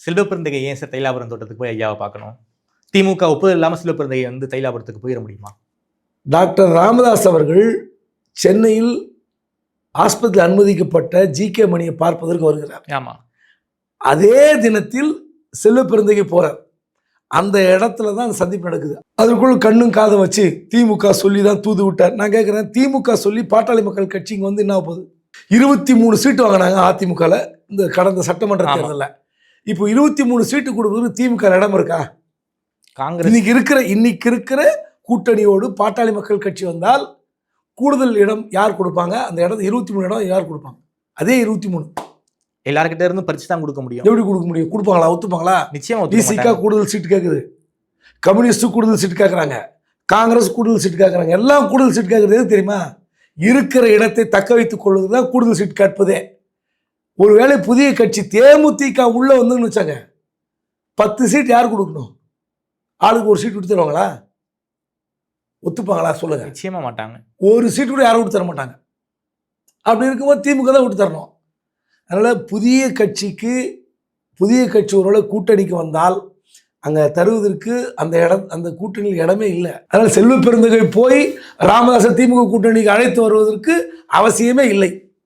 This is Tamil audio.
செல்வ பெருந்தகை ஏன் சார் தைலாபுரம் தோட்டத்துக்கு போய் ஐயாவை பார்க்கணும்? திமுக ஒப்புதல் இல்லாமல் செல்வ பெருந்தகை வந்து தைலாபுரத்துக்கு போயிட முடியுமா? டாக்டர் ராமதாஸ் அவர்கள் சென்னையில் ஆஸ்பத்திரி அனுமதிக்கப்பட்ட ஜி.கே. மணியை பார்ப்பதற்கு வருகிறார். ஆமா, அதே தினத்தில் செல்வ பெருந்தகை போறார். அந்த இடத்துல தான் அந்த சந்திப்பு நடக்குது. அதற்குள்ள கண்ணும் காதை வச்சு திமுக சொல்லி தான் தூது விட்டார். நான் கேட்குறேன், திமுக சொல்லி பாட்டாளி மக்கள் கட்சிங்க வந்து என்ன போகுது? 23 சீட்டு வாங்கினாங்க அதிமுகவில் இந்த கடந்த சட்டமன்ற தேர்தலில். இப்போ 23 சீட்டு கொடுக்குறது திமுக இடம் இருக்கா? காங்கிரஸ் இன்னைக்கு இருக்கிற கூட்டணியோடு பாட்டாளி மக்கள் கட்சி வந்தால் கூடுதல் இடம் யார் கொடுப்பாங்க? அந்த இடம் 23 இடம் யார் கொடுப்பாங்க? அதே 23 எல்லார்கிட்ட இருந்து பறிச்சு தான் கொடுக்க முடியும். எப்படி கொடுக்க முடியும்? கொடுப்பாங்களா? ஒத்துப்பாங்களா? நிச்சயமா டிசிகா கூடுதல் சீட்டு கேட்குது, கம்யூனிஸ்ட் கூடுதல் சீட்டு கேட்குறாங்க, காங்கிரஸ் கூடுதல் சீட்டு கேட்குறாங்க, எல்லாம் கூடுதல் சீட்டு கேட்குறது எது தெரியுமா? இருக்கிற இடத்தை தக்க வைத்துக் கொள்வது தான் கூடுதல் சீட்டு கேட்பதே. ஒருவேளை புதிய கட்சி தேமுதிக உள்ள வந்துன்னு வச்சாங்க, 10 சீட் யார் கொடுக்கணும்? ஆளுக்கு ஒரு சீட் விட்டு தருவாங்களா? ஒத்துப்பாங்களா சொல்லுங்க? நிச்சயமா மாட்டாங்க. ஒரு சீட்டு கூட யாரும் விட்டு தர மாட்டாங்க. அப்படி இருக்கும்போது திமுக தான் விட்டு தரணும். அதனால் புதிய கட்சி ஒருவேளை கூட்டணிக்கு வந்தால் அங்கே தருவதற்கு அந்த கூட்டணியில் இடமே இல்லை. அதனால் செல்வ பெருந்தகை போய் ராமதாச திமுக கூட்டணிக்கு அழைத்து வருவதற்கு அவசியமே இல்லை.